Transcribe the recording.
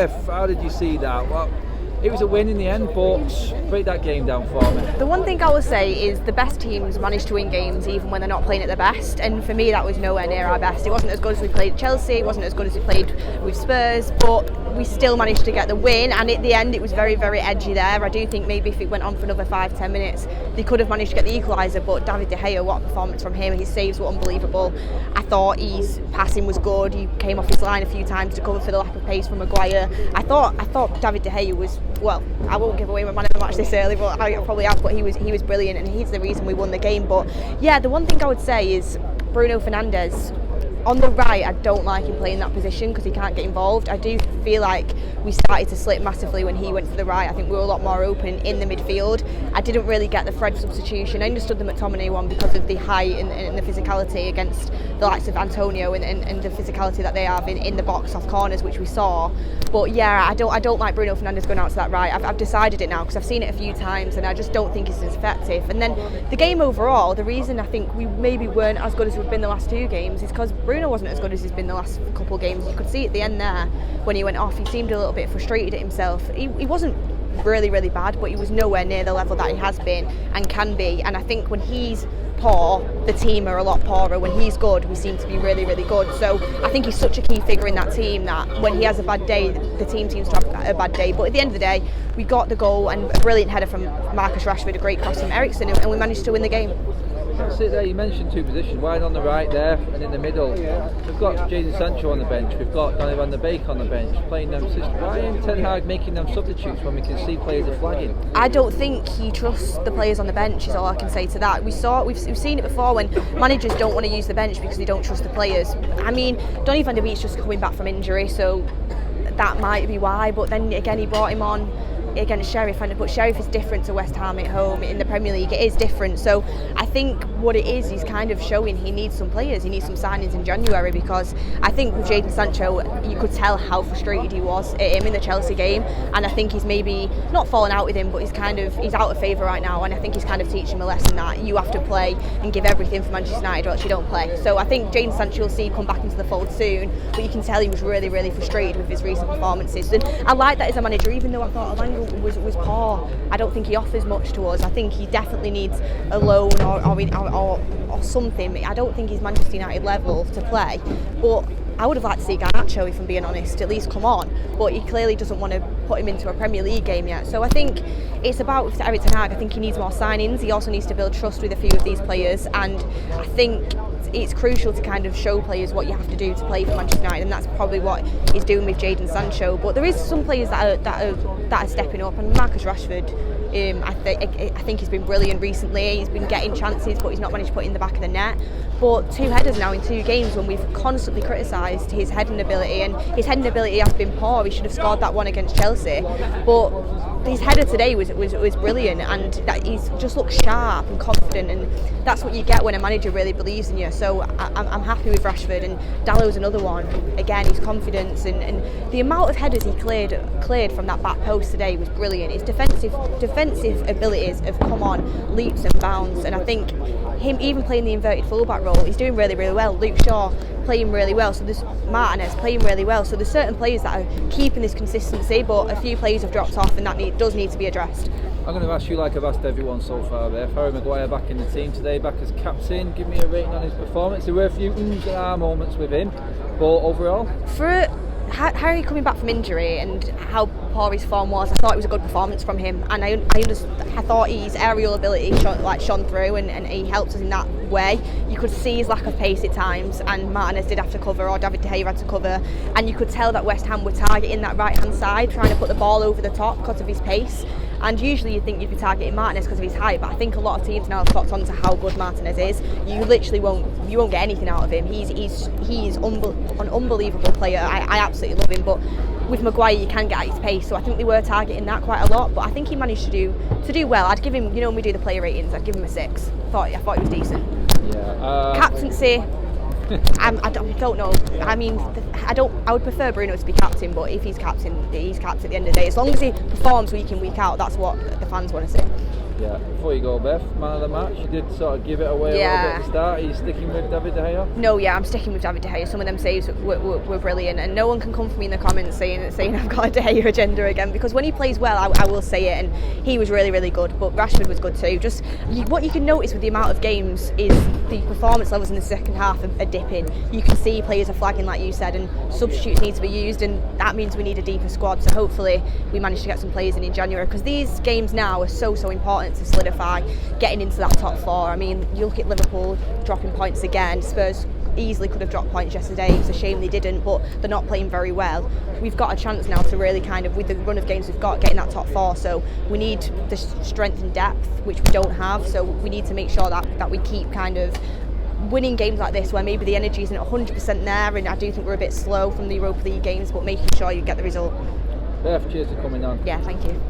Jeff, how did you see that? Well, it was a win in the end, but break that game down for me. The one thing I will say is the best teams manage to win games even when they're not playing at their best, and for me that was nowhere near our best. It wasn't as good as we played at Chelsea, it wasn't as good as we played with Spurs, but we still managed to get the win, and at the end it was very, very edgy there. I do think maybe if it went on for another 5-10 minutes they could have managed to get the equaliser, but David De Gea, what a performance from him. His saves were unbelievable. I thought his passing was good. He came off his line a few times to cover for the lack of pace from Maguire. I thought David De Gea was, well, I won't give away my man of the match this early, but I probably have, but he was brilliant, and he's the reason we won the game. But yeah, the one thing I would say is Bruno Fernandes on the right, I don't like him playing that position because he can't get involved. I do feel like we started to slip massively when he went to the right. I think we were a lot more open in the midfield. I didn't really get the Fred substitution. I understood the McTominay one because of the height and the physicality against the likes of Antonio and the physicality that they have in the box off corners, which we saw. But yeah, I don't like Bruno Fernandes going out to that right. I've decided it now because I've seen it a few times and I just don't think it's as effective. And then the game overall, the reason I think we maybe weren't as good as we've been the last two games is because Bruno wasn't as good as he's been the last couple of games. You could see at the end there when he went off, he seemed a little bit frustrated at himself. He wasn't really, really bad, but he was nowhere near the level that he has been and can be. And I think when he's poor, the team are a lot poorer. When he's good, we seem to be really, really good. So I think he's such a key figure in that team that when he has a bad day, the team seems to have a bad day. But at the end of the day, we got the goal and a brilliant header from Marcus Rashford, a great cross from Eriksen, and we managed to win the game. That's it there, you mentioned two positions, wide on the right there and in the middle. We've got Jadon Sancho on the bench, we've got Donny van der Beek on the bench, playing them systems. Why isn't Ten Hag making them substitutes when we can see players are flagging? I don't think he trusts the players on the bench is all I can say to that. We've seen it before when managers don't want to use the bench because they don't trust the players. I mean, Donny van der Beek's just coming back from injury, so that might be why, but then again he brought him on against Sheriff, but Sheriff is different to West Ham at home in the Premier League. It is different, so I think what it is, he's kind of showing he needs some players, he needs some signings in January, because I think with Jadon Sancho you could tell how frustrated he was at him in the Chelsea game, and I think he's maybe not fallen out with him, but he's out of favour right now, and I think he's kind of teaching him a lesson that you have to play and give everything for Manchester United or else you don't play. So I think Jadon Sancho will see come back into the fold soon, but you can tell he was really, really frustrated with his recent performances, and I like that as a manager, even though I thought Alanga was poor. I don't think he offers much to us. I think he definitely needs a loan or something. I don't think he's Manchester United level to play, but I would have liked to see Garnacho, if I'm being honest, at least come on, but he clearly doesn't want to put him into a Premier League game yet. So I think it's about with Erik ten Hag, I think he needs more signings. He also needs to build trust with a few of these players, and I think it's crucial to kind of show players what you have to do to play for Manchester United, and that's probably what he's doing with Jadon Sancho. But there is some players that are stepping up, and Marcus Rashford, I think he's been brilliant recently. He's been getting chances, but he's not managed to put it in the back of the net. But 2 headers now in 2 games when we've constantly criticised his heading ability, and his heading ability has been poor. He should have scored that one against Chelsea, but his header today was brilliant, and that he's just looked sharp and confident, and that's what you get when a manager really believes in you. So I'm happy with Rashford, and Dallow's another one. Again, his confidence and the amount of headers he cleared from that back post today was brilliant. His defensive abilities have come on leaps and bounds, and I think him even playing the inverted fullback role, he's doing really, really well. Luke Shaw playing really well, so there's Martinez playing really well, so there's certain players that are keeping this consistency, but a few players have dropped off, and that does need to be addressed. I'm going to ask you, like I've asked everyone so far there, Harry Maguire back in the team today, back as captain. Give me a rating on his performance. There were a few ums and ahs moments with him, but overall? For Harry coming back from injury and how poor his form was, I thought it was a good performance from him, and I thought his aerial ability shone through, and he helped us in that way. You could see his lack of pace at times, and Martinez did have to cover, or David De Gea had to cover, and you could tell that West Ham were targeting that right hand side, trying to put the ball over the top because of his pace. And usually you'd think you'd be targeting Martinez because of his height, but I think a lot of teams now have clocked on to how good Martinez is. You literally won't get anything out of him. He's an unbelievable player. I absolutely love him, but with Maguire you can get at his pace, so I think they were targeting that quite a lot, but I think he managed to do well. I'd give him, when we do the player ratings, I'd give him a 6. I thought he was decent. Yeah. Captaincy, I don't know. I mean, I would prefer Bruno to be captain, but if he's captain, he's captain at the end of the day. As long as he performs week in, week out, that's what the fans want to see. Yeah, before you go, Beth, man of the match, you did sort of give it away a little bit at the start. Are you sticking with David De Gea? No, yeah, I'm sticking with David De Gea. Some of them saves were brilliant, and no one can come for me in the comments saying I've got a De Gea agenda again, because when he plays well, I will say it, and he was really, really good, but Rashford was good too. Just what you can notice with the amount of games is the performance levels in the second half are dipping. You can see players are flagging, like you said, and substitutes need to be used, and that means we need a deeper squad. So hopefully we manage to get some players in January, because these games now are so important to solidify getting into that top four. I mean, you look at Liverpool dropping points again. Spurs easily could have dropped points yesterday. It's a shame they didn't, but they're not playing very well. We've got a chance now to really kind of, with the run of games we've got, get in that top four. So we need the strength and depth, which we don't have. So we need to make sure that we keep kind of winning games like this, where maybe the energy isn't 100% there, and I do think we're a bit slow from the Europa League games, but making sure you get the result. Beth, cheers for coming on. Yeah, thank you.